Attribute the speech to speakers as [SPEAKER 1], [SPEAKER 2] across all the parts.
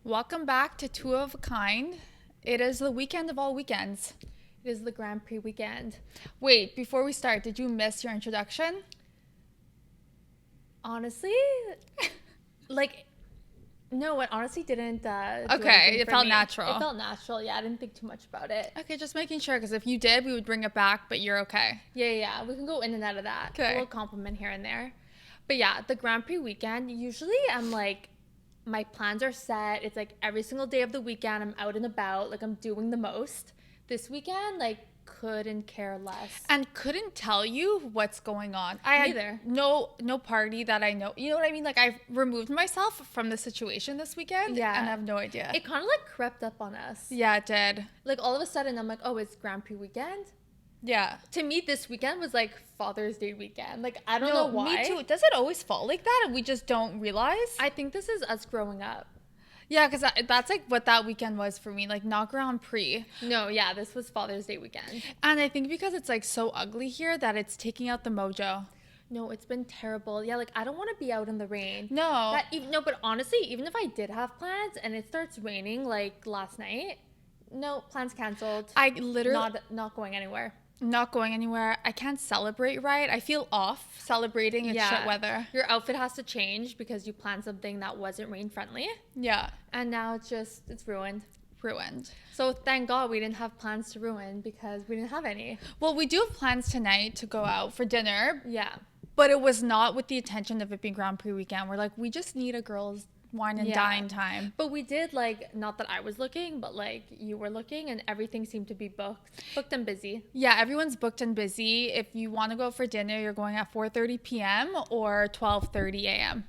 [SPEAKER 1] Welcome back to Two of a Kind. It is the weekend of all weekends.
[SPEAKER 2] It is the Grand Prix weekend.
[SPEAKER 1] Wait, before we start, did you miss your introduction?
[SPEAKER 2] Honestly, like, no, it honestly didn't do
[SPEAKER 1] Okay,
[SPEAKER 2] anything
[SPEAKER 1] it
[SPEAKER 2] for
[SPEAKER 1] felt
[SPEAKER 2] me.
[SPEAKER 1] natural.
[SPEAKER 2] It felt natural. Yeah, I didn't think too much about it.
[SPEAKER 1] Okay, just making sure, because if you did, we would bring it back, but you're okay.
[SPEAKER 2] Yeah. We can go in and out of that.
[SPEAKER 1] Okay.
[SPEAKER 2] A little compliment here and there. But yeah, the Grand Prix weekend, usually I'm like, my plans are set. It's like every single day of the weekend, I'm out and about. Like, I'm doing the most. This weekend, like, couldn't care less.
[SPEAKER 1] And couldn't tell you what's going on. I
[SPEAKER 2] Neither.
[SPEAKER 1] had no party that I know. You know what I mean? Like, I've removed myself from the situation this weekend.
[SPEAKER 2] Yeah.
[SPEAKER 1] And I have no idea.
[SPEAKER 2] It kind of like crept up on us.
[SPEAKER 1] Yeah, it did.
[SPEAKER 2] Like, all of a sudden, I'm like, oh, it's Grand Prix weekend.
[SPEAKER 1] Yeah.
[SPEAKER 2] To me, this weekend was like Father's Day weekend. Like, I don't know why.
[SPEAKER 1] Me too. Does it always fall like that and we just don't realize?
[SPEAKER 2] I think this is us growing up.
[SPEAKER 1] Yeah, because that's like what that weekend was for me, like not Grand Prix.
[SPEAKER 2] No, yeah, this was Father's Day weekend.
[SPEAKER 1] And I think because it's like so ugly here that it's taking out the mojo.
[SPEAKER 2] No, it's been terrible. Yeah, like I don't want to be out in the rain.
[SPEAKER 1] No.
[SPEAKER 2] No, but honestly, even if I did have plans and it starts raining like last night, no, plans canceled.
[SPEAKER 1] I literally
[SPEAKER 2] not going anywhere.
[SPEAKER 1] Not going anywhere. I can't celebrate right. I feel off celebrating in shit weather.
[SPEAKER 2] Your outfit has to change because you planned something that wasn't rain friendly.
[SPEAKER 1] Yeah.
[SPEAKER 2] And now it's ruined.
[SPEAKER 1] Ruined.
[SPEAKER 2] So thank God we didn't have plans to ruin because we didn't have any.
[SPEAKER 1] Well, we do have plans tonight to go out for dinner.
[SPEAKER 2] Yeah.
[SPEAKER 1] But it was not with the intention of it being Grand Prix weekend. We're like, we just need a girls' wine and dine time.
[SPEAKER 2] But we did, like, not that I was looking, but like you were looking and everything seemed to be booked and busy.
[SPEAKER 1] Yeah, everyone's booked and busy. If you want to go for dinner, you're going at 4:30 p.m. or 12:30 a.m.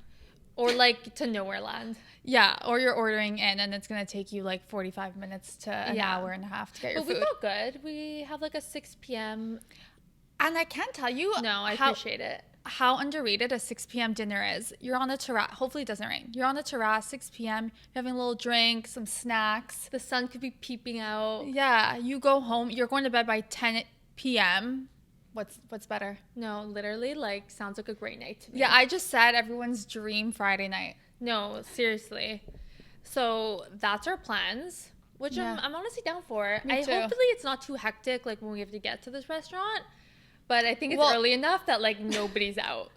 [SPEAKER 2] Or like to nowhere land.
[SPEAKER 1] Yeah, or you're ordering in and it's going to take you like 45 minutes to an hour and a half to get your food.
[SPEAKER 2] But we felt good. We have like a 6 p.m.
[SPEAKER 1] And I can't tell you
[SPEAKER 2] appreciate it.
[SPEAKER 1] How underrated a 6 p.m. dinner is. You're on the terrace. Hopefully it doesn't rain. You're on the terrace, 6 p.m. You're having a little drink, some snacks.
[SPEAKER 2] The sun could be peeping out.
[SPEAKER 1] Yeah, you go home. You're going to bed by 10 p.m. What's better?
[SPEAKER 2] No, literally, like, sounds like a great night to me.
[SPEAKER 1] Yeah, I just said everyone's dream Friday night.
[SPEAKER 2] No, seriously. So that's our plans, which I'm honestly down for.
[SPEAKER 1] Me too.
[SPEAKER 2] Hopefully it's not too hectic, like, when we have to get to this restaurant. But I think it's early enough that, like, nobody's out.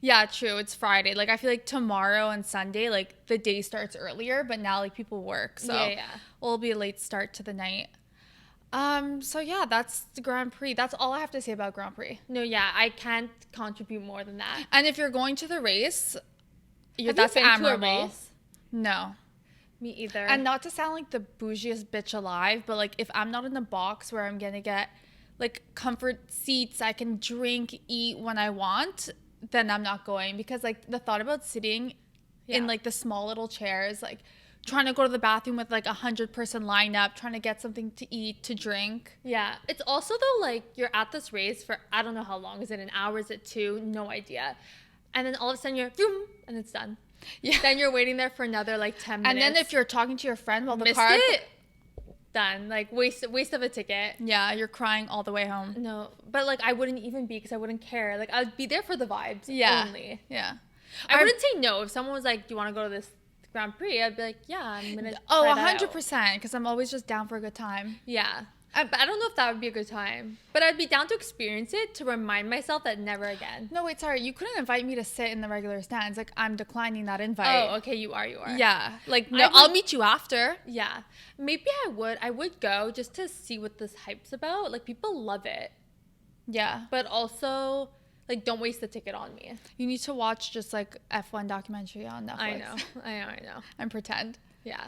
[SPEAKER 1] Yeah, true. It's Friday. Like, I feel like tomorrow and Sunday, like, the day starts earlier, but now, like, people work. So it'll be a late start to the night. So, yeah, that's the Grand Prix. That's all I have to say about Grand Prix.
[SPEAKER 2] No, yeah, I can't contribute more than that.
[SPEAKER 1] And if you're going to the race,
[SPEAKER 2] that's admirable.
[SPEAKER 1] To a race? No.
[SPEAKER 2] Me either.
[SPEAKER 1] And not to sound like the bougiest bitch alive, but, like, if I'm not in a box where I'm going to get like comfort seats, I can drink, eat when I want, then I'm not going. Because like the thought about sitting in like the small little chairs, like trying to go to the bathroom with like 100-person lineup, trying to get something to eat, to drink.
[SPEAKER 2] Yeah. It's also though, like, you're at this race for, I don't know how long. Is it an hour? Is it 2? No idea. And then all of a sudden you're, boom, and it's done. Yeah. Then you're waiting there for another like 10 minutes.
[SPEAKER 1] And then if you're talking to your friend while the
[SPEAKER 2] missed
[SPEAKER 1] car...
[SPEAKER 2] it, done. Like, waste of a ticket.
[SPEAKER 1] Yeah, you're crying all the way home.
[SPEAKER 2] No, but like I wouldn't even be because I wouldn't care. Like, I'd be there for the vibes only.
[SPEAKER 1] Yeah.
[SPEAKER 2] I wouldn't say no. If someone was like, do you want to go to this Grand Prix? I'd be like, yeah, I'm going to
[SPEAKER 1] 100%, because I'm always just down for a good time.
[SPEAKER 2] Yeah. But I don't know if that would be a good time. But I'd be down to experience it to remind myself that never again.
[SPEAKER 1] No, wait, sorry. You couldn't invite me to sit in the regular stands. Like, I'm declining that invite.
[SPEAKER 2] Oh, okay. You are.
[SPEAKER 1] Yeah. Like, no, I'll meet you after.
[SPEAKER 2] Yeah. Maybe I would go just to see what this hype's about. Like, people love it.
[SPEAKER 1] Yeah.
[SPEAKER 2] But also, like, don't waste the ticket on me.
[SPEAKER 1] You need to watch just, like, F1 documentary on Netflix.
[SPEAKER 2] I know.
[SPEAKER 1] And pretend.
[SPEAKER 2] Yeah.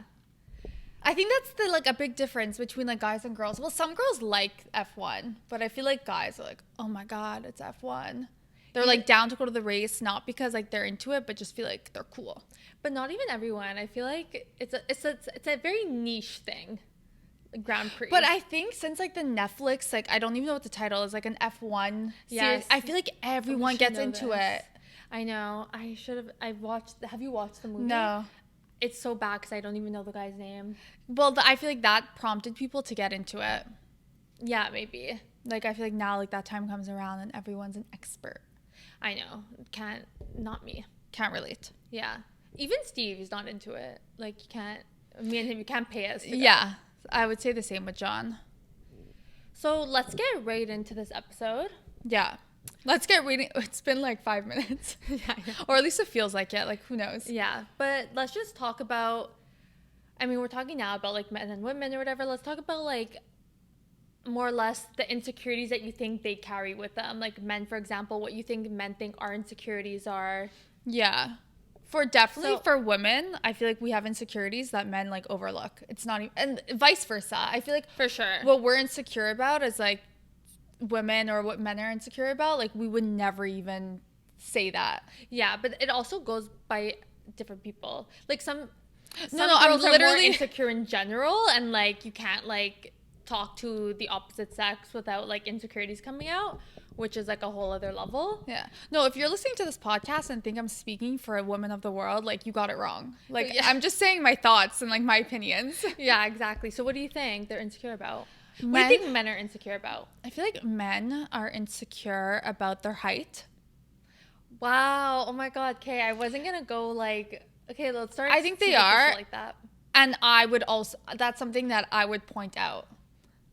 [SPEAKER 1] I think that's like a big difference between like guys and girls. Well, some girls like F1, but I feel like guys are like, oh my God, it's F1. They're like down to go to the race, not because like they're into it, but just feel like they're cool.
[SPEAKER 2] But not even everyone. I feel like it's a very niche thing. Grand Prix.
[SPEAKER 1] But I think since like the Netflix, like I don't even know what the title is, like an F1 series, I feel like everyone gets into it.
[SPEAKER 2] I know. Have you watched the movie?
[SPEAKER 1] No.
[SPEAKER 2] It's so bad because I don't even know the guy's name.
[SPEAKER 1] Well, I feel like that prompted people to get into it.
[SPEAKER 2] Yeah, maybe.
[SPEAKER 1] Like, I feel like now, like, that time comes around and everyone's an expert.
[SPEAKER 2] I know. Not me.
[SPEAKER 1] Can't relate.
[SPEAKER 2] Yeah. Even Steve is not into it. Like, you can't. Me and him, you can't pay us to go.
[SPEAKER 1] Yeah, I would say the same with John.
[SPEAKER 2] So let's get right into this episode.
[SPEAKER 1] Yeah. Let's get reading. It's been like 5 minutes.
[SPEAKER 2] Yeah.
[SPEAKER 1] Or at least it feels like it. Like, who knows?
[SPEAKER 2] Yeah. But let's just talk about, I mean, we're talking now about like men and women or whatever. Let's talk about like more or less the insecurities that you think they carry with them. Like men, for example, what you think men think our insecurities are.
[SPEAKER 1] Yeah. For women, I feel like we have insecurities that men like overlook. It's not even, and vice versa. I feel like
[SPEAKER 2] For sure.
[SPEAKER 1] what we're insecure about is like women, or what men are insecure about. Like we would never even say that.
[SPEAKER 2] Yeah, but it also goes by different people. Like some
[SPEAKER 1] No,
[SPEAKER 2] girls
[SPEAKER 1] I'm
[SPEAKER 2] are more
[SPEAKER 1] literally
[SPEAKER 2] insecure in general, and like you can't like talk to the opposite sex without like insecurities coming out, which is like a whole other level.
[SPEAKER 1] Yeah. No, if you're listening to this podcast and think I'm speaking for a woman of the world, like you got it wrong. Like
[SPEAKER 2] Yeah.
[SPEAKER 1] I'm just saying my thoughts and like my opinions.
[SPEAKER 2] Yeah, exactly. So what do you think they're insecure about? What
[SPEAKER 1] Men-
[SPEAKER 2] do you think men are insecure about?
[SPEAKER 1] I feel like men are insecure about their height.
[SPEAKER 2] Wow. Oh my God. Okay, I wasn't gonna go like. Okay, let's start.
[SPEAKER 1] I think they
[SPEAKER 2] superficial
[SPEAKER 1] are.
[SPEAKER 2] like that.
[SPEAKER 1] And I would also, that's something that I would point out.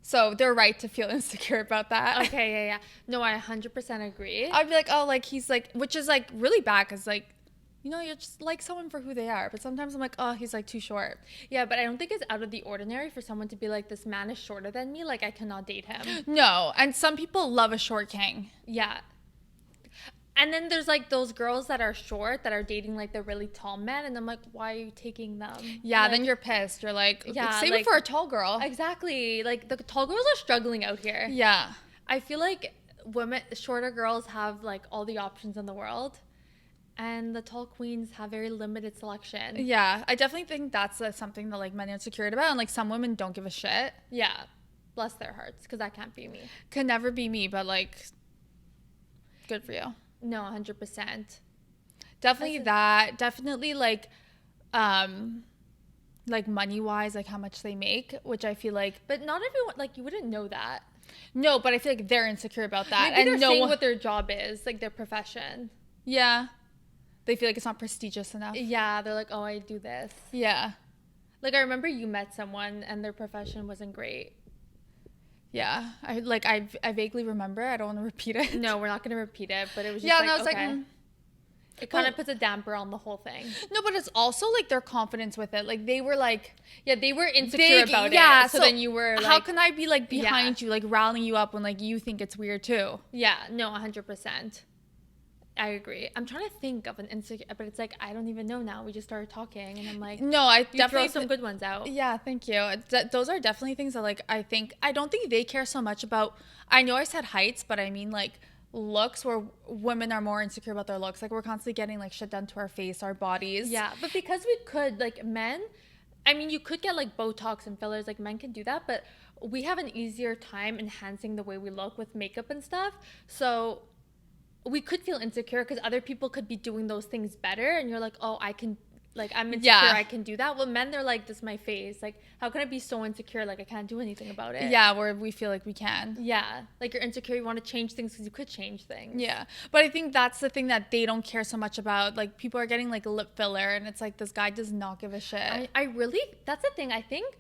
[SPEAKER 1] So they're right to feel insecure about that.
[SPEAKER 2] Okay, yeah. No, I 100% agree.
[SPEAKER 1] I'd be like, oh, like he's like, which is like really bad because like, you know, you just like someone for who they are. But sometimes I'm like, oh, he's like too short.
[SPEAKER 2] Yeah, but I don't think it's out of the ordinary for someone to be like, this man is shorter than me. Like, I cannot date him.
[SPEAKER 1] No. And some people love a short king.
[SPEAKER 2] Yeah. And then there's like those girls that are short that are dating like the really tall men. And I'm like, why are you taking them?
[SPEAKER 1] Yeah,
[SPEAKER 2] Like,
[SPEAKER 1] then you're pissed. You're like,
[SPEAKER 2] Yeah,
[SPEAKER 1] save
[SPEAKER 2] like-
[SPEAKER 1] it for a tall girl.
[SPEAKER 2] Exactly. Like, the tall girls are struggling out here.
[SPEAKER 1] Yeah.
[SPEAKER 2] I feel like shorter girls have like all the options in the world. And the tall queens have very limited selection.
[SPEAKER 1] Yeah. I definitely think that's something that like men are insecure about. And like some women don't give a shit.
[SPEAKER 2] Yeah. Bless their hearts, because that can't be me.
[SPEAKER 1] Can never be me, but like, good for you.
[SPEAKER 2] No, 100%.
[SPEAKER 1] Definitely that. Definitely like money wise, like how much they make, which I feel like
[SPEAKER 2] But not everyone, like, you wouldn't know that.
[SPEAKER 1] no, but I feel like they're insecure about that.
[SPEAKER 2] Maybe they're
[SPEAKER 1] and no
[SPEAKER 2] saying
[SPEAKER 1] one,
[SPEAKER 2] what their job is, like their profession.
[SPEAKER 1] yeah. They feel like it's not prestigious enough.
[SPEAKER 2] Yeah, they're like, oh, I do this.
[SPEAKER 1] Yeah.
[SPEAKER 2] Like, I remember you met someone and their profession wasn't great.
[SPEAKER 1] Yeah. I vaguely remember. I don't want to repeat it.
[SPEAKER 2] No, we're not going to repeat it, but it was just
[SPEAKER 1] Yeah,
[SPEAKER 2] like,
[SPEAKER 1] and I was
[SPEAKER 2] okay.
[SPEAKER 1] like,
[SPEAKER 2] It kind
[SPEAKER 1] Well-
[SPEAKER 2] of puts a damper on the whole thing.
[SPEAKER 1] no, but it's also like their confidence with it. Like they were like
[SPEAKER 2] Yeah, they were insecure about
[SPEAKER 1] yeah,
[SPEAKER 2] it. So then you were like,
[SPEAKER 1] how can I be like
[SPEAKER 2] Yeah.
[SPEAKER 1] behind you, like rallying you up when like you think it's weird too?
[SPEAKER 2] yeah, no, 100%. I agree. I'm trying to think of an insecure, but it's like, I don't even know now. We just started talking and I'm like,
[SPEAKER 1] No, I
[SPEAKER 2] you throw
[SPEAKER 1] definitely
[SPEAKER 2] some good ones out.
[SPEAKER 1] Yeah, thank you. Those are definitely things that like I don't think they care so much about. I know I said heights, but I mean like looks, where women are more insecure about their looks. Like we're constantly getting like shit done to our face, our bodies.
[SPEAKER 2] Yeah, but because we could, like, men, I mean, you could get like Botox and fillers, like men can do that, but we have an easier time enhancing the way we look with makeup and stuff. So we could feel insecure because other people could be doing those things better, and you're like, oh, I can, like, I'm insecure,
[SPEAKER 1] Yeah.
[SPEAKER 2] I can do that. Well, men, they're like, this is my face. Like, how can I be so insecure? Like, I can't do anything about it.
[SPEAKER 1] Yeah, where we feel like we can.
[SPEAKER 2] Yeah. Like, you're insecure, you want to change things because you could change things.
[SPEAKER 1] Yeah, but I think that's the thing that they don't care so much about. Like people are getting like lip filler, and it's like this guy does not give a shit.
[SPEAKER 2] I really, that's the thing. I think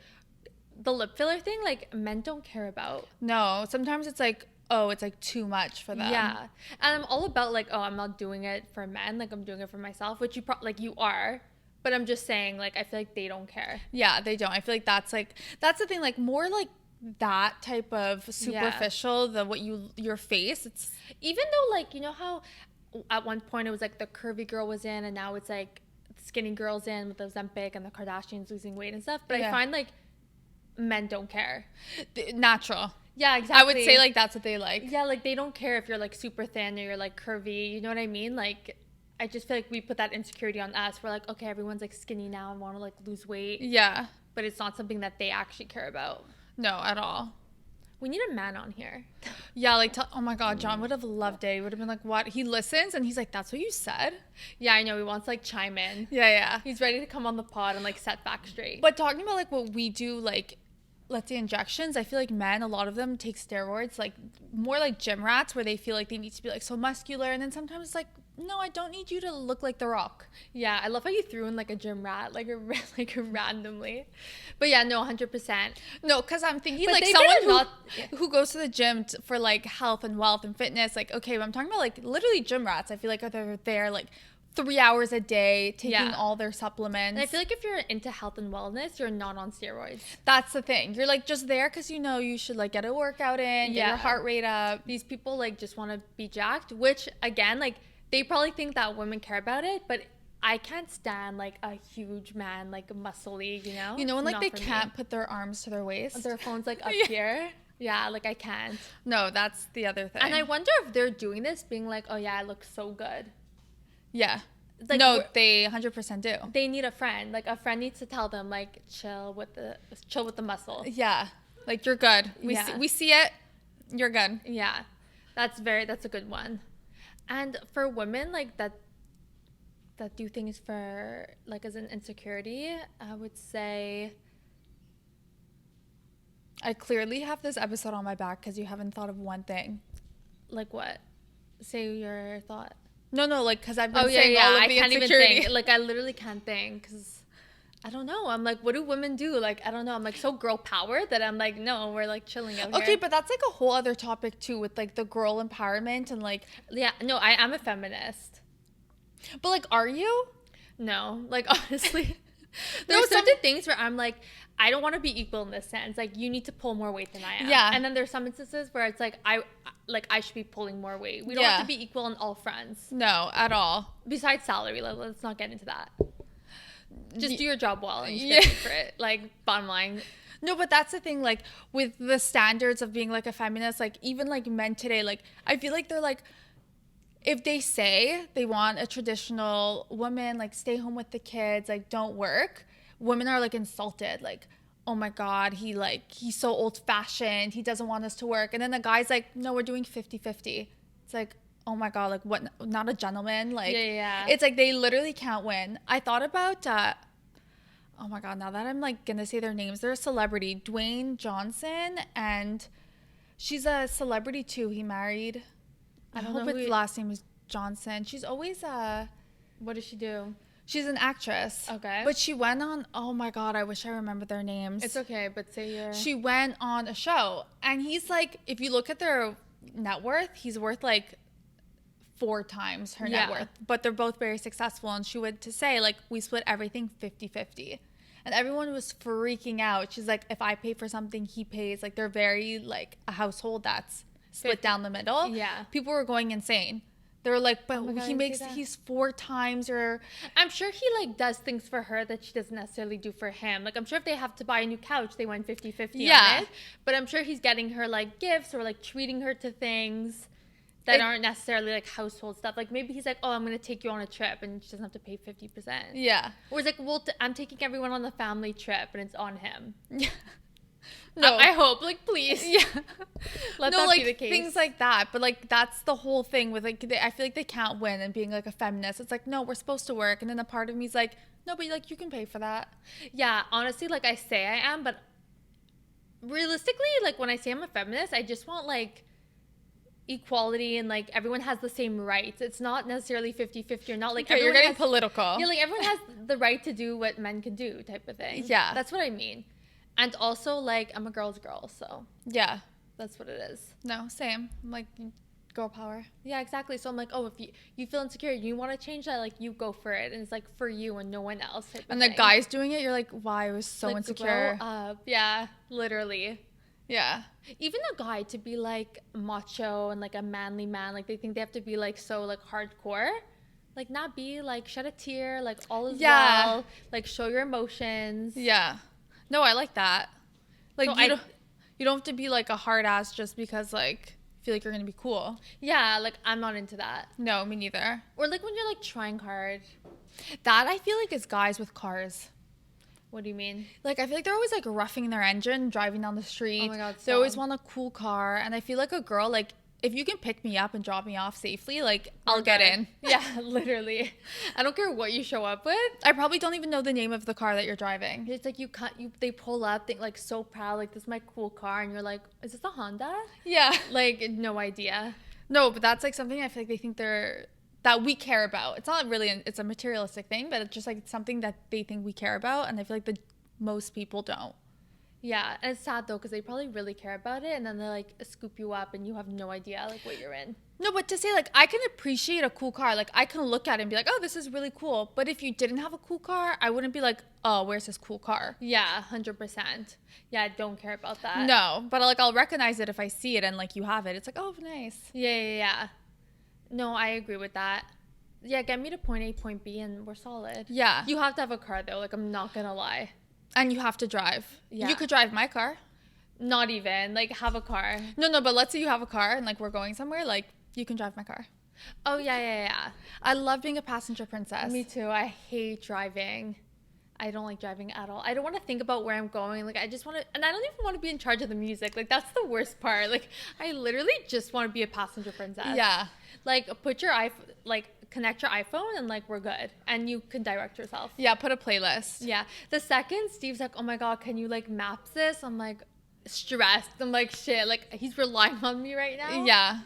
[SPEAKER 2] the lip filler thing, like, men don't care about.
[SPEAKER 1] No, sometimes it's like, oh, it's like too much for them.
[SPEAKER 2] Yeah. And I'm all about like, oh, I'm not doing it for men, like I'm doing it for myself, which like you are. But I'm just saying, like, I feel like they don't care.
[SPEAKER 1] Yeah, they don't. I feel like that's the thing, like more like that type of superficial, your face. It's
[SPEAKER 2] Even though, like, you know how at one point it was like the curvy girl was in, and now it's like skinny girls in with the Ozempic and the Kardashians losing weight and stuff. But
[SPEAKER 1] Yeah.
[SPEAKER 2] I find like men don't care.
[SPEAKER 1] natural.
[SPEAKER 2] Yeah, exactly.
[SPEAKER 1] I would say like that's what they like.
[SPEAKER 2] Yeah, like they don't care if you're like super thin or you're like curvy. You know what I mean? Like, I just feel like we put that insecurity on us. We're like, okay, everyone's like skinny now and want to like lose weight,
[SPEAKER 1] Yeah.
[SPEAKER 2] but it's not something that they actually care about.
[SPEAKER 1] No, at all.
[SPEAKER 2] We need a man on here.
[SPEAKER 1] Yeah, like oh my god, John would have loved it. He would have been like, what? He listens and he's like, that's what you said?
[SPEAKER 2] Yeah, I know. He wants to like chime in.
[SPEAKER 1] Yeah.
[SPEAKER 2] He's ready to come on the pod and like set back straight.
[SPEAKER 1] But talking about like what we do, like let's say injections, I feel like men, a lot of them take steroids, like more like gym rats, where they feel like they need to be like so muscular, and then sometimes it's like no, I don't need you to look like The Rock.
[SPEAKER 2] Yeah, I love how you threw in like a gym rat, like like randomly. But yeah, no, 100%.
[SPEAKER 1] No, because I'm thinking
[SPEAKER 2] But
[SPEAKER 1] like
[SPEAKER 2] they
[SPEAKER 1] someone
[SPEAKER 2] better not. Yeah.
[SPEAKER 1] who goes to the gym for like health and wealth and fitness. Like, okay, but I'm talking about like literally gym rats. I feel like they're there like 3 hours a day taking
[SPEAKER 2] Yeah.
[SPEAKER 1] all their supplements.
[SPEAKER 2] And I feel like if you're into health and wellness, you're not on steroids.
[SPEAKER 1] That's the thing. You're like just there because you know you should like get a workout in, get your heart rate up.
[SPEAKER 2] These people like just want to be jacked, which again, like they probably think that women care about it, but I can't stand like a huge man, like muscly, you know?
[SPEAKER 1] You know when like
[SPEAKER 2] Not
[SPEAKER 1] they
[SPEAKER 2] for
[SPEAKER 1] can't
[SPEAKER 2] me.
[SPEAKER 1] put their arms to their waist?
[SPEAKER 2] Their phone's like up
[SPEAKER 1] Yeah.
[SPEAKER 2] here. Yeah, like I can't.
[SPEAKER 1] No, that's the other thing.
[SPEAKER 2] And I wonder if they're doing this being like, oh yeah, I look so good.
[SPEAKER 1] Yeah.
[SPEAKER 2] Like,
[SPEAKER 1] no, they 100% do.
[SPEAKER 2] They need a friend. Like a friend needs to tell them like chill with the muscle.
[SPEAKER 1] Yeah. Like you're good. We see it. You're good.
[SPEAKER 2] Yeah. That's a good one. And for women like that do things for like as an insecurity, I would say
[SPEAKER 1] I clearly have this episode on my back because you haven't thought of one thing.
[SPEAKER 2] like what? Say your thought.
[SPEAKER 1] No, like because I've been saying all of
[SPEAKER 2] I
[SPEAKER 1] the
[SPEAKER 2] can't even
[SPEAKER 1] insecurity.
[SPEAKER 2] think. Like I literally can't think because I don't know. I'm like, what do women do? Like I don't know. I'm like so girl power that I'm like, no, we're like chilling out here.
[SPEAKER 1] Okay, but that's like a whole other topic too with like the girl empowerment and like.
[SPEAKER 2] Yeah, no, I am a feminist.
[SPEAKER 1] But like, are you?
[SPEAKER 2] No, like honestly, there's certain things where I'm like, I don't want to be equal in this sense. Like you need to pull more weight than I am.
[SPEAKER 1] Yeah.
[SPEAKER 2] And then there's some instances where it's like I should be pulling more weight. We don't have to be equal on all fronts.
[SPEAKER 1] No, at all.
[SPEAKER 2] Besides salary, let's not get into that. Just do your job well and just
[SPEAKER 1] Yeah.
[SPEAKER 2] get paid for it. Like bottom line.
[SPEAKER 1] No, but that's the thing, like with the standards of being like a feminist, like even like men today, like I feel like they're like, if they say they want a traditional woman, like stay home with the kids, like don't work, women are like insulted, like, oh my God, he's so old fashioned, he doesn't want us to work. And then the guy's like, no, we're doing 50-50. It's like, oh my God, like what, not a gentleman? Like,
[SPEAKER 2] Yeah.
[SPEAKER 1] It's like they literally can't win. I thought about, oh my God, now that I'm like gonna say their names, they're a celebrity, Dwane Johnson, and she's a celebrity too. He married, I
[SPEAKER 2] don't
[SPEAKER 1] hope
[SPEAKER 2] know
[SPEAKER 1] his last name is Johnson. She's always
[SPEAKER 2] What does she do?
[SPEAKER 1] she's an actress.
[SPEAKER 2] Okay.
[SPEAKER 1] But she went on, oh my God, I wish I remember their names.
[SPEAKER 2] It's okay, but say your.
[SPEAKER 1] She went on a show, and he's like, if you look at their net worth, he's worth like 4 times her net worth. But they're both very successful, and she went to say like, we split everything 50-50. And everyone was freaking out. She's like, if I pay for something, he pays. Like they're very like a household that's split down the middle.
[SPEAKER 2] Yeah.
[SPEAKER 1] People were going insane. They were like, but
[SPEAKER 2] Oh my God,
[SPEAKER 1] he
[SPEAKER 2] I
[SPEAKER 1] makes,
[SPEAKER 2] see that.
[SPEAKER 1] he's 4 times or.
[SPEAKER 2] I'm sure he like does things for her that she doesn't necessarily do for him. Like I'm sure if they have to buy a new couch, they went 50-50
[SPEAKER 1] Yeah.
[SPEAKER 2] on it. But I'm sure he's getting her like gifts or like treating her to things that aren't necessarily like household stuff. Like maybe he's like, oh, I'm gonna take you on a trip, and she doesn't have to pay 50%.
[SPEAKER 1] Yeah.
[SPEAKER 2] Or he's like, well, I'm taking everyone on the family trip, and it's on him.
[SPEAKER 1] Yeah. No.
[SPEAKER 2] I hope, like, please.
[SPEAKER 1] Yeah.
[SPEAKER 2] Let
[SPEAKER 1] No,
[SPEAKER 2] that
[SPEAKER 1] like
[SPEAKER 2] be the case.
[SPEAKER 1] things like that. But like that's the whole thing with like I feel like they can't win and being like a feminist. It's like, no, we're supposed to work, and then a part of me's like, no, but like you can pay for that.
[SPEAKER 2] Yeah, honestly, like I say I am, but realistically, like when I say I'm a feminist, I just want like equality and like everyone has the same rights. It's not necessarily 50-50 or not like
[SPEAKER 1] Okay, you're getting
[SPEAKER 2] has,
[SPEAKER 1] political.
[SPEAKER 2] Yeah, like everyone has the right to do what men can do type of thing.
[SPEAKER 1] Yeah.
[SPEAKER 2] That's what I mean. And also like I'm a girl's girl, so
[SPEAKER 1] Yeah.
[SPEAKER 2] that's what it is.
[SPEAKER 1] No, same. I'm like girl power.
[SPEAKER 2] Yeah, exactly. So I'm like, oh, if you feel insecure, you want to change that, like you go for it, and it's like for you and no one else. Type of
[SPEAKER 1] And the
[SPEAKER 2] thing.
[SPEAKER 1] guy's doing it, you're like, why? I was so
[SPEAKER 2] Like,
[SPEAKER 1] insecure.
[SPEAKER 2] grow up. Yeah, literally.
[SPEAKER 1] Yeah.
[SPEAKER 2] Even a guy to be like macho and like a manly man, like they think they have to be like so like hardcore. Like not be like shed a tear, like all is well, like show your emotions.
[SPEAKER 1] Yeah. No, I like that. Like
[SPEAKER 2] So
[SPEAKER 1] you don't have to be like a hard ass just because like feel like you're gonna be cool.
[SPEAKER 2] Yeah, like I'm not into that.
[SPEAKER 1] No, me neither.
[SPEAKER 2] Or like when you're like trying hard.
[SPEAKER 1] That I feel like is guys with cars.
[SPEAKER 2] What do you mean?
[SPEAKER 1] Like I feel like they're always like roughing their engine, driving down the street.
[SPEAKER 2] Oh my God,
[SPEAKER 1] They always
[SPEAKER 2] stop.
[SPEAKER 1] want a cool car, and I feel like a girl, like if you can pick me up and drop me off safely, like I'll
[SPEAKER 2] We're
[SPEAKER 1] get
[SPEAKER 2] good.
[SPEAKER 1] in.
[SPEAKER 2] Yeah, literally. I don't care what you show up with.
[SPEAKER 1] I probably don't even know the name of the car that you're driving.
[SPEAKER 2] It's like they pull up, they like so proud, like this is my cool car, and you're like, is this a Honda?
[SPEAKER 1] Yeah.
[SPEAKER 2] Like no idea.
[SPEAKER 1] No, but that's like something I feel like they think they're that we care about. It's not really, it's a materialistic thing, but it's just like it's something that they think we care about. And I feel like most people don't.
[SPEAKER 2] Yeah, and it's sad though because they probably really care about it, and then they like scoop you up, and you have no idea like what you're in.
[SPEAKER 1] No, but to say like I can appreciate a cool car, like I can look at it and be like, oh, this is really cool. But if you didn't have a cool car, I wouldn't be like, oh, where's this cool car?
[SPEAKER 2] Yeah, 100%. Yeah, I don't care about that.
[SPEAKER 1] No, but like I'll recognize it if I see it and like you have it. It's like, oh, nice.
[SPEAKER 2] Yeah. No, I agree with that. Yeah, get me to point A, point B, and we're solid.
[SPEAKER 1] Yeah.
[SPEAKER 2] You have to have a car though. Like I'm not gonna lie.
[SPEAKER 1] And you have to drive.
[SPEAKER 2] Yeah.
[SPEAKER 1] You could drive my car.
[SPEAKER 2] Not even like have a car.
[SPEAKER 1] No, but let's say you have a car and like we're going somewhere, like you can drive my car.
[SPEAKER 2] Oh yeah.
[SPEAKER 1] I love being a passenger princess.
[SPEAKER 2] Me too. I hate driving. I don't like driving at all. I don't want to think about where I'm going. Like I just want to, and I don't even want to be in charge of the music. Like that's the worst part. Like I literally just want to be a passenger princess.
[SPEAKER 1] Yeah.
[SPEAKER 2] Like put your connect your iPhone and like we're good, and you can direct yourself.
[SPEAKER 1] Yeah, put a playlist.
[SPEAKER 2] Yeah. The second Steve's like, oh my god, can you like maps this? I'm like stressed. I'm like shit. Like he's relying on me right now.
[SPEAKER 1] Yeah.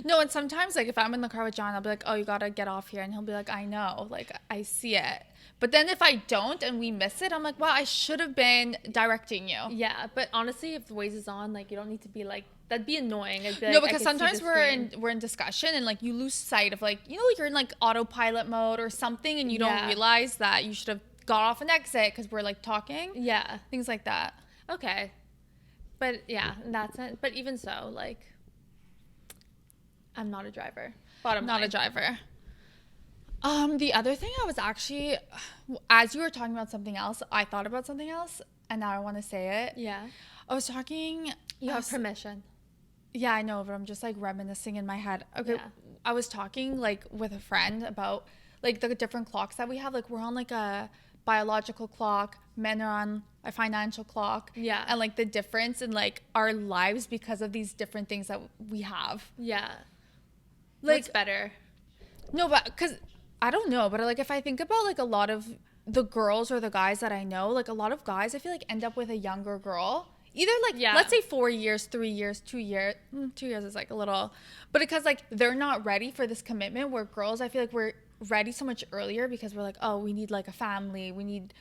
[SPEAKER 1] No, and sometimes like if I'm in the car with John, I'll be like, oh, you gotta get off here, and he'll be like, I know, like I see it. But then if I don't and we miss it, I'm like, wow, I should have been directing you.
[SPEAKER 2] Yeah, but honestly, if the Waze is on, like you don't need to be like, that'd be annoying. I'd be
[SPEAKER 1] No,
[SPEAKER 2] like,
[SPEAKER 1] because sometimes we're in discussion and like you lose sight of like, you know, you're in like autopilot mode or something, and you don't realize that you should have got off an exit because we're like talking.
[SPEAKER 2] Yeah,
[SPEAKER 1] things like that.
[SPEAKER 2] Okay, but yeah, in that sense. But even so, like, I'm not a driver. Bottom line.
[SPEAKER 1] Not a driver. The other thing I was actually, as you were talking about something else, I thought about something else, and now I want to say it.
[SPEAKER 2] Yeah.
[SPEAKER 1] I was talking.
[SPEAKER 2] You have permission.
[SPEAKER 1] Yeah, I know, but I'm just like reminiscing in my head. Okay, yeah. I was talking like with a friend about like the different clocks that we have. Like we're on like a biological clock, men are on a financial clock.
[SPEAKER 2] Yeah.
[SPEAKER 1] And like the difference in like our lives because of these different things that we have.
[SPEAKER 2] Yeah.
[SPEAKER 1] Like,
[SPEAKER 2] what's better?
[SPEAKER 1] No, but because I don't know, but like if I think about like a lot of the girls or the guys that I know, like a lot of guys I feel like end up with a younger girl. Either like, let's say 4 years, 3 years, 2 years. 2 years is like a little, but because like they're not ready for this commitment, where girls, I feel like we're ready so much earlier because we're like, oh, we need like a family. We need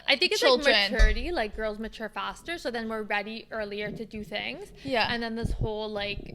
[SPEAKER 2] I think it's children. Like maturity, like girls mature faster. So then we're ready earlier to do things.
[SPEAKER 1] Yeah.
[SPEAKER 2] And then this whole like,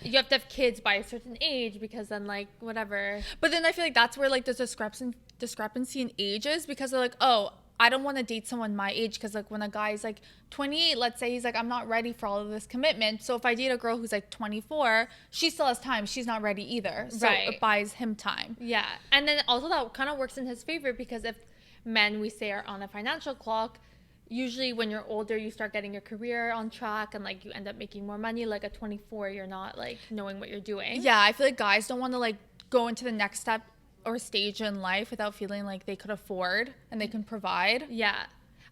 [SPEAKER 2] you have to have kids by a certain age because then like whatever.
[SPEAKER 1] But then I feel like that's where like there's discrepancy in ages, because they're like, oh, I don't want to date someone my age, because like when a guy's like 28, let's say, he's like, I'm not ready for all of this commitment. So if I date a girl who's like 24, she still has time. She's not ready either. So it buys him time.
[SPEAKER 2] Yeah. And then also that kind of works in his favor, because if men, we say, are on a financial clock, usually when you're older, you start getting your career on track and like you end up making more money. Like at 24, you're not like knowing what you're doing.
[SPEAKER 1] Yeah, I feel like guys don't want to like go into the next step or stage in life without feeling like they could afford and they can provide.
[SPEAKER 2] Yeah.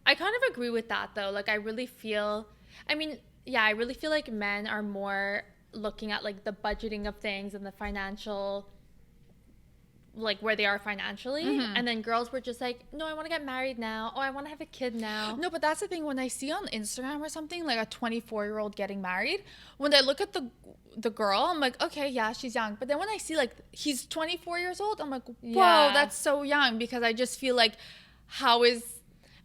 [SPEAKER 2] I kind of agree with that though. Like I really feel like men are more looking at like the budgeting of things and the financial, like where they are financially. Mm-hmm. And then girls were just like, no, I want to get married now. Oh, I want to have a kid now.
[SPEAKER 1] No, but that's the thing. When I see on Instagram or something like a 24-year-old getting married, when I look at the girl, I'm like, okay, yeah, she's young. But then when I see like he's 24 years old, I'm like, whoa, that's so young. Because I just feel like, how is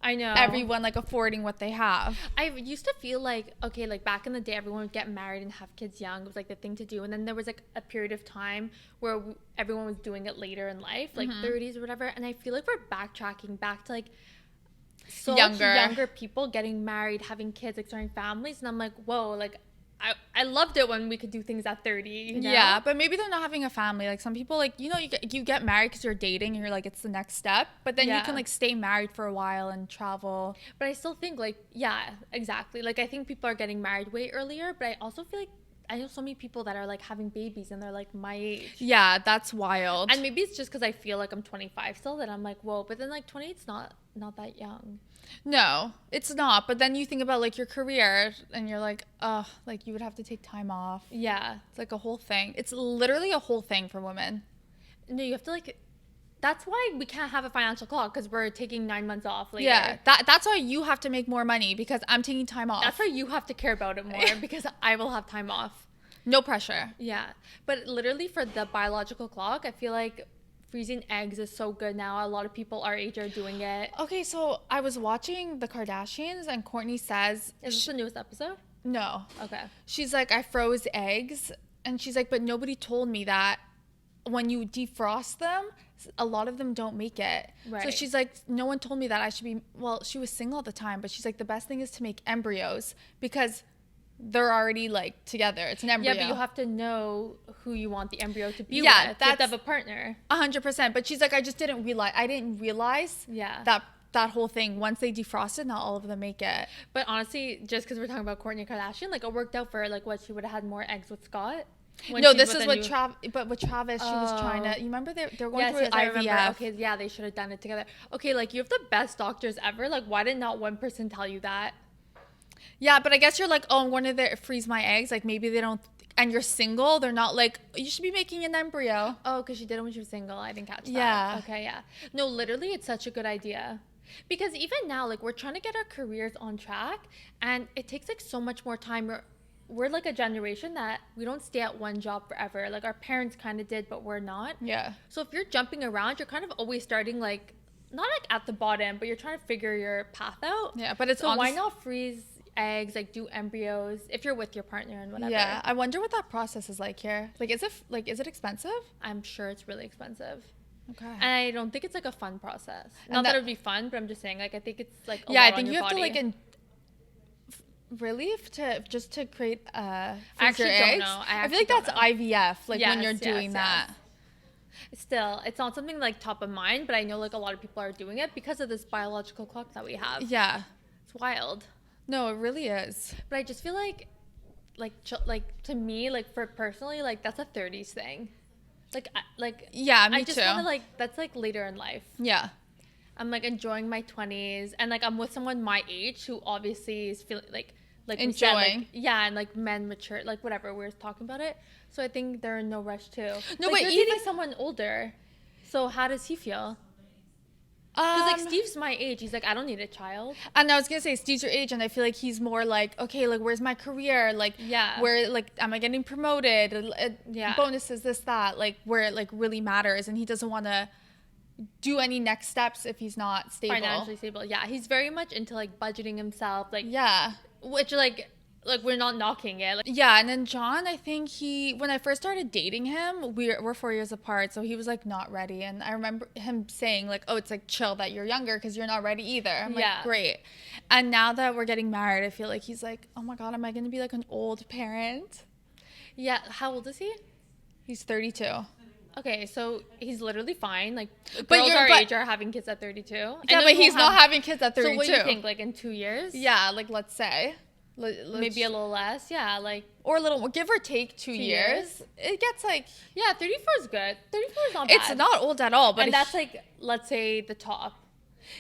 [SPEAKER 1] everyone like affording what they have?
[SPEAKER 2] I used to feel like, okay, like back in the day, everyone would get married and have kids young. It was like the thing to do. And then there was like a period of time where everyone was doing it later in life, like 30s or whatever. And I feel like we're backtracking back to like younger people getting married, having kids, like starting families. And I'm like, whoa, like I loved it when we could do things at 30, you know?
[SPEAKER 1] Yeah, but maybe they're not having a family. Like some people, like, you know, you get married because you're dating and you're like, it's the next step. But then you can like stay married for a while and travel.
[SPEAKER 2] But I still think like, yeah, exactly. Like I think people are getting married way earlier, but I also feel like I know so many people that are like having babies and they're like my age.
[SPEAKER 1] Yeah, that's wild.
[SPEAKER 2] And maybe it's just because I feel like I'm 25 still, that I'm like, whoa, but then like 28's not that young.
[SPEAKER 1] No, it's not. But then you think about like your career and you're like, oh, like you would have to take time off.
[SPEAKER 2] Yeah.
[SPEAKER 1] It's like a whole thing. It's literally a whole thing for women.
[SPEAKER 2] No, you have to like, that's why we can't have a financial clock, because we're taking 9 months off later.
[SPEAKER 1] Yeah, that's why you have to make more money, because I'm taking time off.
[SPEAKER 2] That's why you have to care about it more, because I will have time off.
[SPEAKER 1] No pressure.
[SPEAKER 2] Yeah. But literally for the biological clock, I feel like freezing eggs is so good now. A lot of people our age are doing it.
[SPEAKER 1] Okay, so I was watching the Kardashians and Kourtney says...
[SPEAKER 2] Is this the newest episode?
[SPEAKER 1] No.
[SPEAKER 2] Okay.
[SPEAKER 1] She's like, I froze eggs. And she's like, but nobody told me that when you defrost them, a lot of them don't make it.
[SPEAKER 2] Right.
[SPEAKER 1] So she's like, no one told me that I should be... Well, she was single at the time, but she's like, the best thing is to make embryos because... they're already like together. It's an embryo.
[SPEAKER 2] Yeah, but you have to know who you want the embryo to be with.
[SPEAKER 1] Yeah,
[SPEAKER 2] You have
[SPEAKER 1] that's
[SPEAKER 2] to have a partner.
[SPEAKER 1] 100%. But she's like, I didn't realize
[SPEAKER 2] Yeah.
[SPEAKER 1] that whole thing. Once they defrost it, not all of them make it.
[SPEAKER 2] But honestly, just because we're talking about Kourtney Kardashian, like it worked out for her. Like what, she would have had more eggs with Scott.
[SPEAKER 1] No, this is what but with Travis, she was trying to. You remember they were going through IVF.
[SPEAKER 2] Okay, yeah, they should have done it together. Okay, like you have the best doctors ever. Like why did not one person tell you that?
[SPEAKER 1] Yeah, but I guess you're like, oh, I'm going to freeze my eggs. Like maybe they don't, and you're single. They're not like, you should be making an embryo.
[SPEAKER 2] Oh, because she did it when she was single. I didn't catch that.
[SPEAKER 1] Yeah.
[SPEAKER 2] Okay, yeah. No, literally, it's such a good idea. Because even now, like we're trying to get our careers on track, and it takes like so much more time. We're like a generation that we don't stay at one job forever. Like our parents kind of did, but we're not.
[SPEAKER 1] Yeah.
[SPEAKER 2] So if you're jumping around, you're kind of always starting like, not like at the bottom, but you're trying to figure your path out.
[SPEAKER 1] Yeah, but it's
[SPEAKER 2] so why not freeze eggs, like do embryos if you're with your partner and whatever.
[SPEAKER 1] Yeah, I wonder what that process is like here. Like is it expensive?
[SPEAKER 2] I'm sure it's really expensive.
[SPEAKER 1] Okay.
[SPEAKER 2] And I don't think it's like a fun process. Not that it would be fun, but I'm just saying like I think it's like a lot
[SPEAKER 1] I think
[SPEAKER 2] on
[SPEAKER 1] you
[SPEAKER 2] your
[SPEAKER 1] have
[SPEAKER 2] body.
[SPEAKER 1] to like really to create
[SPEAKER 2] I actually don't know.
[SPEAKER 1] I feel like that's IVF, like when you're doing that.
[SPEAKER 2] Still, it's not something like top of mind, but I know like a lot of people are doing it because of this biological clock that we have.
[SPEAKER 1] Yeah.
[SPEAKER 2] It's wild.
[SPEAKER 1] No, it really is.
[SPEAKER 2] But I just feel like to me, like for personally, like that's a 30s thing.
[SPEAKER 1] Yeah, me
[SPEAKER 2] I just
[SPEAKER 1] too.
[SPEAKER 2] want to like, that's like later in life.
[SPEAKER 1] Yeah.
[SPEAKER 2] I'm like enjoying my 20s and like I'm with someone my age who obviously is feeling like
[SPEAKER 1] enjoying.
[SPEAKER 2] And like men mature, like whatever, we're talking about it. So I think they're in no rush too.
[SPEAKER 1] No,
[SPEAKER 2] like,
[SPEAKER 1] but
[SPEAKER 2] you're
[SPEAKER 1] even
[SPEAKER 2] dating someone older. So how does he feel? Because like Steve's my age, he's like, I don't need a child.
[SPEAKER 1] And I was gonna say Steve's your age, and I feel like he's more like, okay, like where's my career? Like, where like am I getting promoted? Bonuses, this, that, like where it like really matters, and he doesn't want to do any next steps if he's not stable,
[SPEAKER 2] financially stable. Yeah, he's very much into like budgeting himself, like which like we're not knocking it. Like,
[SPEAKER 1] and then John, I think when I first started dating him, we're 4 years apart, so he was like not ready, and I remember him saying like, oh, it's like chill that you're younger because you're not ready either. I'm like, great. And now that we're getting married, I feel like he's like, oh my god, am I gonna be like an old parent?
[SPEAKER 2] Yeah. How old is he?
[SPEAKER 1] He's 32.
[SPEAKER 2] Okay, so he's literally fine. Like,
[SPEAKER 1] but
[SPEAKER 2] girls our age are having kids at 32.
[SPEAKER 1] Yeah, but he's not having kids at 32.
[SPEAKER 2] So what do you think, like in 2 years?
[SPEAKER 1] Yeah, like let's say.
[SPEAKER 2] Maybe a little less, yeah, like,
[SPEAKER 1] or a little more, give or take 2 years. It gets like
[SPEAKER 2] 34 is good. 34 is not bad.
[SPEAKER 1] It's not old at all, but
[SPEAKER 2] and that's like, let's say the top.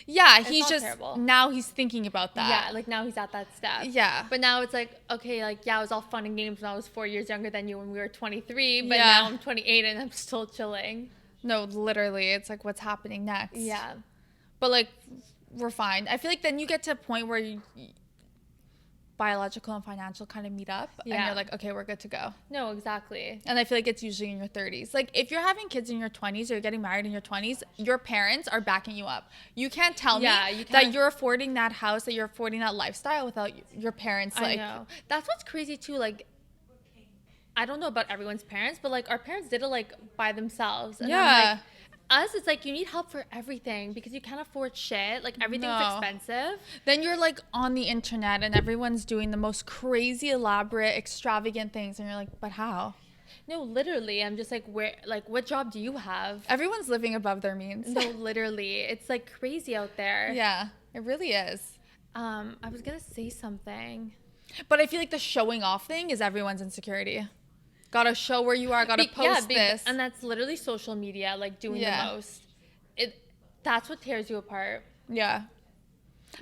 [SPEAKER 1] Yeah,
[SPEAKER 2] it's
[SPEAKER 1] he's just
[SPEAKER 2] terrible.
[SPEAKER 1] Now he's thinking about that.
[SPEAKER 2] Yeah, like now he's at that step.
[SPEAKER 1] Yeah,
[SPEAKER 2] but now it's like, okay, like it was all fun and games when I was 4 years younger than you when we were 23, but now I'm 28 and I'm still chilling.
[SPEAKER 1] No, literally, it's like what's happening next.
[SPEAKER 2] Yeah,
[SPEAKER 1] but like we're fine. I feel like then you get to a point where biological and financial kind of meet up and you're like, okay, we're good to go.
[SPEAKER 2] No, exactly.
[SPEAKER 1] And I feel like it's usually in your 30s. Like if you're having kids in your 20s or you're getting married in your 20s, your parents are backing you up. You can't tell me that you're affording that house, that you're affording that lifestyle without your parents. Like,
[SPEAKER 2] I know. That's what's crazy too. Like, I don't know about everyone's parents, but like our parents did it like by themselves. And like, us, it's like you need help for everything because you can't afford shit. Like everything's expensive.
[SPEAKER 1] Then you're like on the internet and everyone's doing the most crazy, elaborate, extravagant things, and you're like, but how?
[SPEAKER 2] No, literally, I'm just like, where? Like, what job do you have?
[SPEAKER 1] Everyone's living above their means.
[SPEAKER 2] No, literally, it's like crazy out there.
[SPEAKER 1] Yeah, it really is.
[SPEAKER 2] I was gonna say something,
[SPEAKER 1] but I feel like the showing off thing is everyone's insecurity. Gotta show where you are, gotta post this.
[SPEAKER 2] And that's literally social media, like doing the most. That's what tears you apart.
[SPEAKER 1] Yeah.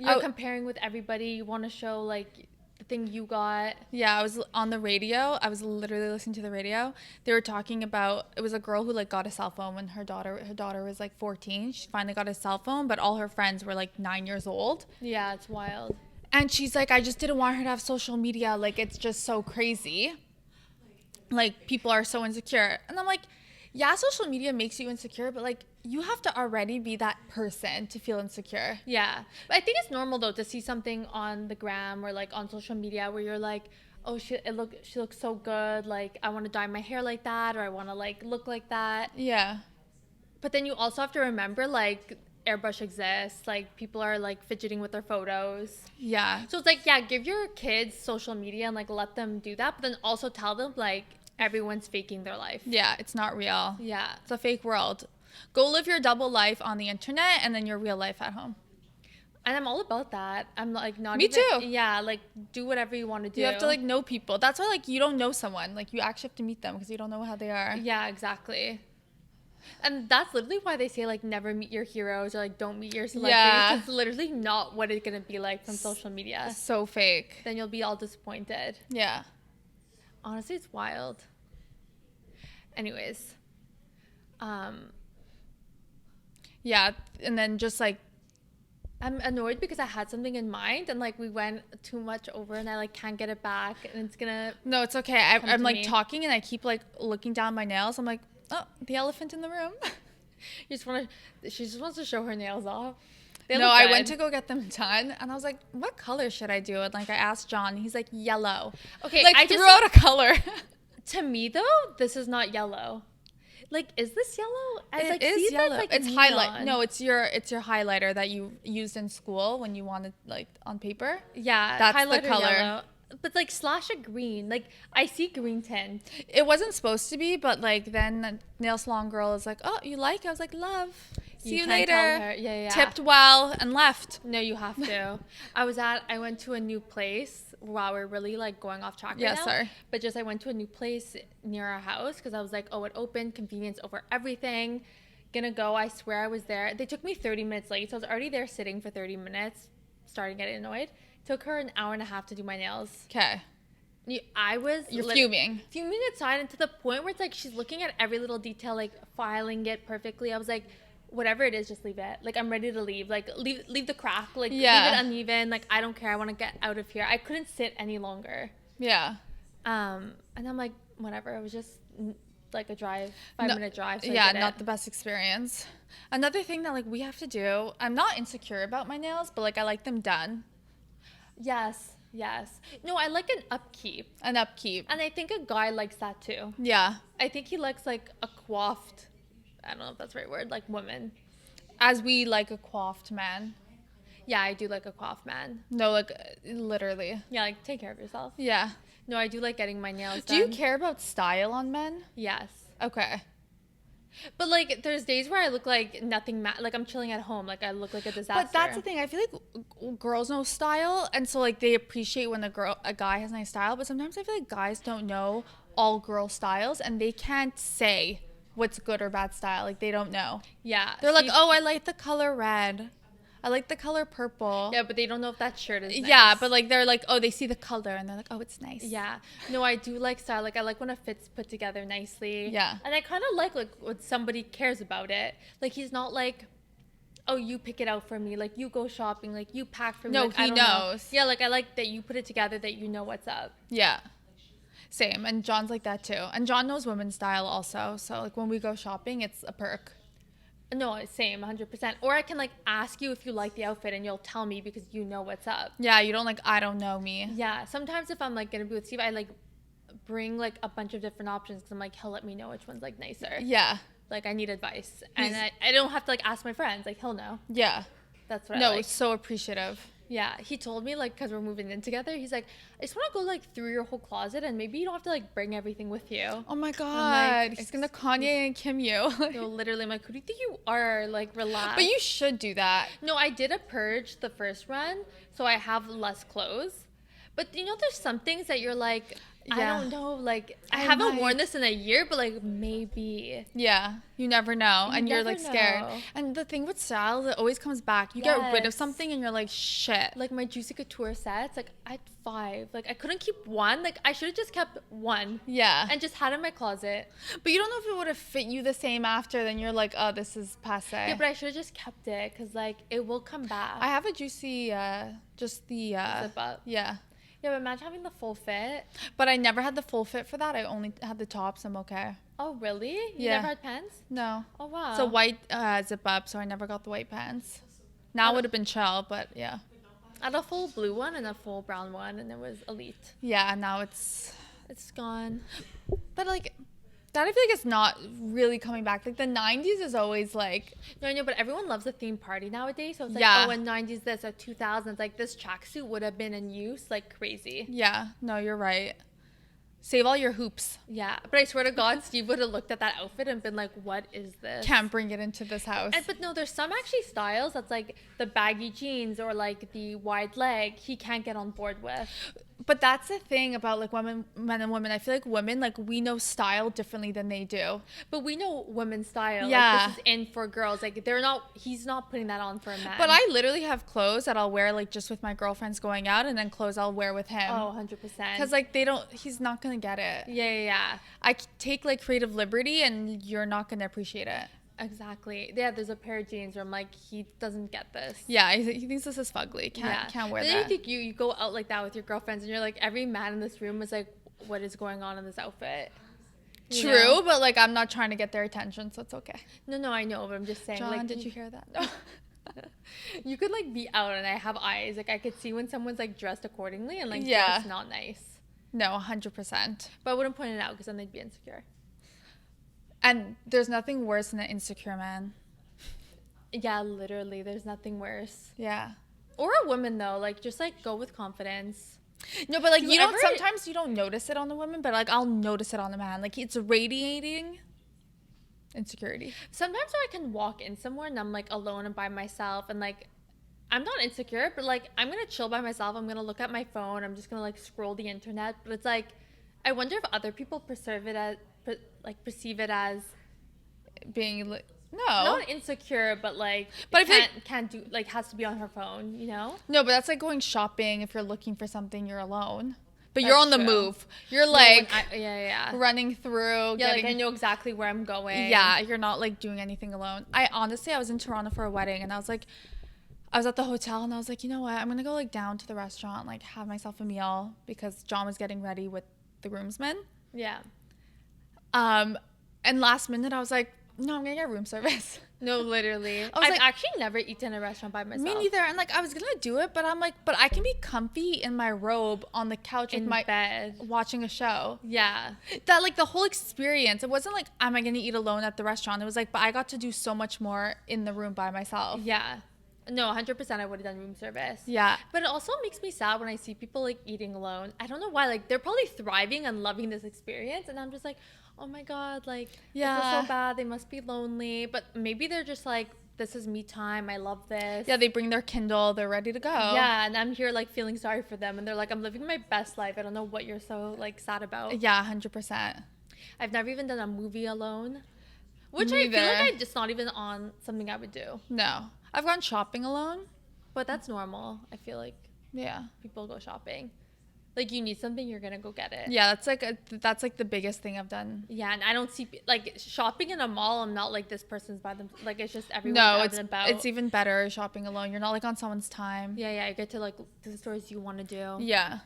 [SPEAKER 2] You're comparing with everybody. You want to show like the thing you got.
[SPEAKER 1] Yeah, I was on the radio. I was literally listening to the radio. They were talking about, it was a girl who like got a cell phone when her daughter was like 14. She finally got a cell phone, but all her friends were like 9 years old.
[SPEAKER 2] Yeah, it's wild.
[SPEAKER 1] And she's like, I just didn't want her to have social media. Like, it's just so crazy. like people are so insecure. And I'm like, yeah, social media makes you insecure, but like you have to already be that person to feel insecure.
[SPEAKER 2] Yeah. But I think it's normal though to see something on the gram or like on social media where you're like, oh, she looks so good. Like I want to dye my hair like that, or I want to like look like that.
[SPEAKER 1] Yeah.
[SPEAKER 2] But then you also have to remember like airbrush exists. Like people are like fidgeting with their photos.
[SPEAKER 1] Yeah.
[SPEAKER 2] So it's like, yeah, give your kids social media and like let them do that, but then also tell them like everyone's faking their life.
[SPEAKER 1] Yeah, it's not real.
[SPEAKER 2] Yeah.
[SPEAKER 1] It's a fake world. Go live your double life on the internet and then your real life at home.
[SPEAKER 2] And I'm all about that. I'm like not
[SPEAKER 1] Me
[SPEAKER 2] even,
[SPEAKER 1] too.
[SPEAKER 2] Yeah, like do whatever you want to do.
[SPEAKER 1] You have to like know people. That's why like you don't know someone. Like you actually have to meet them because you don't know how they are.
[SPEAKER 2] Yeah, exactly. And that's literally why they say like never meet your heroes or like don't meet your celebrities.
[SPEAKER 1] Yeah.
[SPEAKER 2] It's literally not what it's gonna be like from social media.
[SPEAKER 1] So fake.
[SPEAKER 2] Then you'll be all disappointed.
[SPEAKER 1] Yeah.
[SPEAKER 2] Honestly, it's wild. Anyways,
[SPEAKER 1] Yeah, and then just like
[SPEAKER 2] I'm annoyed because I had something in mind and like we went too much over and I like can't get it back and it's gonna.
[SPEAKER 1] no, it's okay. I'm like talking and I keep like looking down my nails. I'm like, oh, the elephant in the room.
[SPEAKER 2] She just wants to show her nails off.
[SPEAKER 1] No, I went to go get them done and I was like, what color should I do? And like I asked John, he's like yellow.
[SPEAKER 2] Okay,
[SPEAKER 1] like
[SPEAKER 2] I
[SPEAKER 1] threw
[SPEAKER 2] just
[SPEAKER 1] out a color.
[SPEAKER 2] To me though, this is not yellow. Like, is this yellow?
[SPEAKER 1] It is yellow. It's highlight. No, it's your highlighter that you used in school when you wanted like on paper.
[SPEAKER 2] Yeah,
[SPEAKER 1] that's
[SPEAKER 2] highlighter
[SPEAKER 1] the color.
[SPEAKER 2] Yellow. But like slash a green. Like I see green tint.
[SPEAKER 1] It wasn't supposed to be, but like then the nail salon girl is like, "Oh, you like?" I was like, "Love. See you later."
[SPEAKER 2] Tell her. Yeah.
[SPEAKER 1] Tipped well and left.
[SPEAKER 2] No, you have to. I went to a new place. Wow, we're really like going off track right now.
[SPEAKER 1] Sorry.
[SPEAKER 2] But just I went to a new place near our house because I was like, oh, it opened, convenience over everything. Gonna go. I swear I was there. They took me 30 minutes late, so I was already there sitting for 30 minutes, starting to get annoyed. Took her an hour and a half to do my nails.
[SPEAKER 1] Okay.
[SPEAKER 2] You're
[SPEAKER 1] fuming.
[SPEAKER 2] Fuming inside, and to the point where it's like she's looking at every little detail, like filing it perfectly. I was like, whatever it is, just leave it. Like I'm ready to leave. Like leave the crack. Like leave it uneven. Like I don't care. I want to get out of here. I couldn't sit any longer.
[SPEAKER 1] Yeah.
[SPEAKER 2] And I'm like, whatever. It was just like a 5-minute drive. So
[SPEAKER 1] yeah, not the best experience. Another thing that like we have to do. I'm not insecure about my nails, but like I like them done.
[SPEAKER 2] Yes. No, I like an upkeep.
[SPEAKER 1] And
[SPEAKER 2] I think a guy likes that too.
[SPEAKER 1] Yeah.
[SPEAKER 2] I think he likes like a coiffed. I don't know if that's the right word, like woman.
[SPEAKER 1] As we like a coiffed man.
[SPEAKER 2] Yeah, I do like a coiffed man.
[SPEAKER 1] No, like literally.
[SPEAKER 2] Yeah, like take care of yourself.
[SPEAKER 1] Yeah.
[SPEAKER 2] No, I do like getting my nails done.
[SPEAKER 1] Do you care about style on men?
[SPEAKER 2] Yes.
[SPEAKER 1] Okay.
[SPEAKER 2] But like there's days where I look like nothing like I'm chilling at home, like I look like a disaster.
[SPEAKER 1] But that's the thing. I feel like girls know style and so like they appreciate when a guy has nice style, but sometimes I feel like guys don't know all girl styles and they can't say what's good or bad style. Like they don't know.
[SPEAKER 2] Yeah.
[SPEAKER 1] They're like, "Oh, I like the color red. I like the color purple."
[SPEAKER 2] Yeah, but they don't know if that shirt is nice.
[SPEAKER 1] Yeah, but like they're like, "Oh, they see the color and they're like, "Oh, it's nice."
[SPEAKER 2] Yeah. No, I do like style. Like I like when a fit's put together nicely.
[SPEAKER 1] Yeah.
[SPEAKER 2] And I kind of like when somebody cares about it. Like he's not like, "Oh, you pick it out for me. Like you go shopping. Like you pack for me."
[SPEAKER 1] No,
[SPEAKER 2] like,
[SPEAKER 1] he knows.
[SPEAKER 2] Yeah, like I like that you put it together, that you know what's up.
[SPEAKER 1] Yeah. Same. And John's like that too. And John knows women's style also. So like when we go shopping, it's a perk.
[SPEAKER 2] No, same, 100%. Or I can like ask you if you like the outfit and you'll tell me because you know what's up.
[SPEAKER 1] Yeah, you don't like, I don't know me.
[SPEAKER 2] Yeah, sometimes if I'm like gonna be with Steve, I like bring like a bunch of different options because I'm like, he'll let me know which one's like nicer.
[SPEAKER 1] Yeah.
[SPEAKER 2] Like I need advice. And I don't have to like ask my friends, like he'll know.
[SPEAKER 1] Yeah.
[SPEAKER 2] That's what I like.
[SPEAKER 1] No, so appreciative.
[SPEAKER 2] Yeah, he told me like because we're moving in together, he's like, I just want to go like through your whole closet and maybe you don't have to like bring everything with you.
[SPEAKER 1] Oh my god,
[SPEAKER 2] like,
[SPEAKER 1] he's gonna Kanye and Kim you.
[SPEAKER 2] No, literally, I'm like, who do you think you are? Like, relax.
[SPEAKER 1] But you should do that.
[SPEAKER 2] No, I did a purge the first run, so I have less clothes. But you know, there's some things that you're like, I don't know, like I haven't worn this in a year, but like maybe.
[SPEAKER 1] Yeah, you never know, and you're like scared.
[SPEAKER 2] know.
[SPEAKER 1] And the thing with style, it always comes back. You get rid of something, and you're like, shit.
[SPEAKER 2] Like my Juicy Couture sets, like I had 5. Like I couldn't keep one. Like I should have just kept one.
[SPEAKER 1] Yeah.
[SPEAKER 2] And just had it in my closet.
[SPEAKER 1] But you don't know if it would have fit you the same after. Then you're like, oh, this is passe.
[SPEAKER 2] Yeah, but I should have just kept it because like it will come back.
[SPEAKER 1] I have a Juicy, just the
[SPEAKER 2] zip up.
[SPEAKER 1] Yeah.
[SPEAKER 2] Yeah, but imagine having the full fit.
[SPEAKER 1] But I never had the full fit for that. I only had the tops. I'm okay.
[SPEAKER 2] Oh, really? You
[SPEAKER 1] Yeah.
[SPEAKER 2] never had pants?
[SPEAKER 1] No.
[SPEAKER 2] Oh, wow.
[SPEAKER 1] It's a white zip up, so I never got the white pants. Now would have been chill, but yeah.
[SPEAKER 2] I had a full blue one and a full brown one, and it was elite.
[SPEAKER 1] Yeah, and now it's
[SPEAKER 2] gone.
[SPEAKER 1] But like, that I feel like it's not really coming back. Like the 90s is always like.
[SPEAKER 2] No, I know, but everyone loves a theme party nowadays. So it's like,
[SPEAKER 1] Yeah.
[SPEAKER 2] oh, in 90s this, or 2000s, like this tracksuit would have been in use like crazy.
[SPEAKER 1] Yeah, no, you're right. Save all your hoops.
[SPEAKER 2] Yeah, but I swear to God, Steve would have looked at that outfit and been like, what is this?
[SPEAKER 1] Can't bring it into this house.
[SPEAKER 2] But no, there's some actually styles that's like the baggy jeans or like the wide leg he can't get on board with.
[SPEAKER 1] But that's the thing about like men and women. I feel like women, like we know style differently than they do.
[SPEAKER 2] But we know women's style.
[SPEAKER 1] Yeah.
[SPEAKER 2] Like, this is in for girls. Like he's not putting that on for a man.
[SPEAKER 1] But I literally have clothes that I'll wear like just with my girlfriends going out, and then clothes I'll wear with him.
[SPEAKER 2] Oh, 100%.
[SPEAKER 1] Because like he's not going to get it.
[SPEAKER 2] Yeah.
[SPEAKER 1] I take like creative liberty and you're not going to appreciate it.
[SPEAKER 2] Exactly. Yeah, there's a pair of jeans where I'm like, he doesn't get this.
[SPEAKER 1] Yeah, he thinks this is fugly. Can't wear
[SPEAKER 2] then
[SPEAKER 1] that.
[SPEAKER 2] I think you go out like that with your girlfriends and you're like, every man in this room is like, what is going on in this outfit? You
[SPEAKER 1] True,
[SPEAKER 2] know?
[SPEAKER 1] but like I'm not trying to get their attention, so it's okay.
[SPEAKER 2] No, I know, but I'm just saying.
[SPEAKER 1] John,
[SPEAKER 2] like,
[SPEAKER 1] did you hear that? No.
[SPEAKER 2] You could like be out and I have eyes. Like I could see when someone's like dressed accordingly and like
[SPEAKER 1] Yeah.
[SPEAKER 2] it's not nice.
[SPEAKER 1] No, 100%.
[SPEAKER 2] But I wouldn't point it out because then they'd be insecure.
[SPEAKER 1] And there's nothing worse than an insecure man.
[SPEAKER 2] Yeah, literally. There's nothing worse.
[SPEAKER 1] Yeah.
[SPEAKER 2] Or a woman though, like just like go with confidence.
[SPEAKER 1] No, but like
[SPEAKER 2] Do
[SPEAKER 1] you
[SPEAKER 2] you
[SPEAKER 1] don't.
[SPEAKER 2] ever-
[SPEAKER 1] Sometimes you don't notice it on the woman, but like I'll notice it on the man. Like it's radiating insecurity.
[SPEAKER 2] Sometimes I can walk in somewhere and I'm like alone and by myself and like I'm not insecure, but like I'm gonna chill by myself. I'm gonna look at my phone. I'm just gonna like scroll the internet. But it's like I wonder if other people perceive it as
[SPEAKER 1] Being like no,
[SPEAKER 2] not insecure, but like
[SPEAKER 1] But I feel
[SPEAKER 2] can't do like has to be on her phone, you know?
[SPEAKER 1] no, but that's like going shopping. If you're looking for something, you're alone. But you're
[SPEAKER 2] That's
[SPEAKER 1] on the
[SPEAKER 2] true.
[SPEAKER 1] move. You're
[SPEAKER 2] No,
[SPEAKER 1] like
[SPEAKER 2] yeah.
[SPEAKER 1] running through.
[SPEAKER 2] Yeah,
[SPEAKER 1] getting,
[SPEAKER 2] like I know exactly where I'm going.
[SPEAKER 1] Yeah, you're not like doing anything alone. I was in Toronto for a wedding, and I was at the hotel, and I was like, you know what? I'm gonna go like down to the restaurant, like have myself a meal because John was getting ready with the groomsmen.
[SPEAKER 2] Yeah.
[SPEAKER 1] And last minute I was like, no, I'm gonna get room service.
[SPEAKER 2] No, literally.
[SPEAKER 1] was
[SPEAKER 2] I've
[SPEAKER 1] like-
[SPEAKER 2] actually never eaten in a restaurant by myself.
[SPEAKER 1] Me neither. And like I was gonna do it, but I'm like, but I can be comfy in my robe on the couch
[SPEAKER 2] In
[SPEAKER 1] with my
[SPEAKER 2] bed.
[SPEAKER 1] watching a show.
[SPEAKER 2] Yeah.
[SPEAKER 1] That like the whole experience. It wasn't like, am I gonna eat alone at the restaurant? It was like, but I got to do so much more in the room by myself.
[SPEAKER 2] Yeah. No, 100% I would have done room service.
[SPEAKER 1] Yeah.
[SPEAKER 2] But it also makes me sad when I see people like eating alone. I don't know why. Like they're probably thriving and loving this experience, and I'm just like, oh my god, like I
[SPEAKER 1] Yeah.
[SPEAKER 2] feel so bad. They must be lonely, but maybe they're just like, this is me time. I love this.
[SPEAKER 1] Yeah, they bring their Kindle, they're ready to go.
[SPEAKER 2] Yeah, and I'm here like feeling sorry for them, and they're like, I'm living my best life. I don't know what you're so like sad about.
[SPEAKER 1] Yeah, 100%.
[SPEAKER 2] I've never even done a movie alone, which
[SPEAKER 1] Me
[SPEAKER 2] I feel like
[SPEAKER 1] neither.
[SPEAKER 2] I just not even on something I would do.
[SPEAKER 1] No. I've gone shopping alone.
[SPEAKER 2] But that's normal. I feel like
[SPEAKER 1] Yeah.
[SPEAKER 2] people go shopping. Like you need something, you're gonna go get it.
[SPEAKER 1] Yeah, that's like the biggest thing I've done.
[SPEAKER 2] Yeah, and I don't see like shopping in a mall. I'm not like this person's by them. Like it's just everyone's
[SPEAKER 1] No,
[SPEAKER 2] out
[SPEAKER 1] it's
[SPEAKER 2] and about.
[SPEAKER 1] it's even better shopping alone. You're not like on someone's time.
[SPEAKER 2] Yeah. You get to like do the stores you want to do.
[SPEAKER 1] Yeah.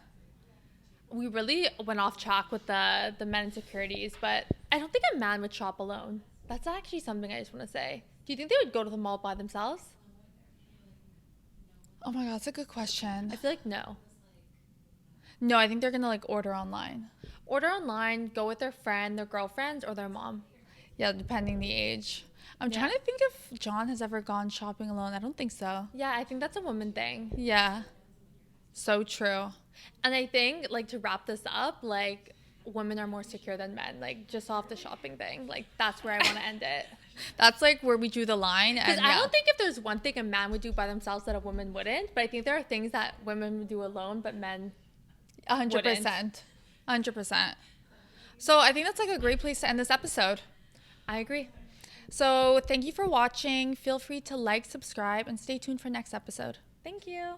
[SPEAKER 2] We really went off track with the men insecurities, but I don't think a man would shop alone. That's actually something I just want to say. Do you think they would go to the mall by themselves?
[SPEAKER 1] Oh my god, that's a good question.
[SPEAKER 2] I feel like no.
[SPEAKER 1] No, I think they're gonna like order online.
[SPEAKER 2] Order online, go with their friend, their girlfriends, or their mom.
[SPEAKER 1] Yeah, depending the age. I'm
[SPEAKER 2] Yeah.
[SPEAKER 1] trying to think if John has ever gone shopping alone. I don't think so.
[SPEAKER 2] Yeah, I think that's a woman thing.
[SPEAKER 1] Yeah. So true.
[SPEAKER 2] And I think, like, to wrap this up, like, women are more secure than men. Like, just off the shopping thing. Like, that's where I want to end it.
[SPEAKER 1] That's like where we drew the line.
[SPEAKER 2] Because
[SPEAKER 1] And
[SPEAKER 2] I
[SPEAKER 1] yeah.
[SPEAKER 2] don't think if there's one thing a man would do by themselves that a woman wouldn't. But I think there are things that women would do alone, but men
[SPEAKER 1] 100%. 100%. So I think that's like a great place to end this episode.
[SPEAKER 2] I agree.
[SPEAKER 1] So thank you for watching. Feel free to like, subscribe, and stay tuned for next episode.
[SPEAKER 2] Thank you.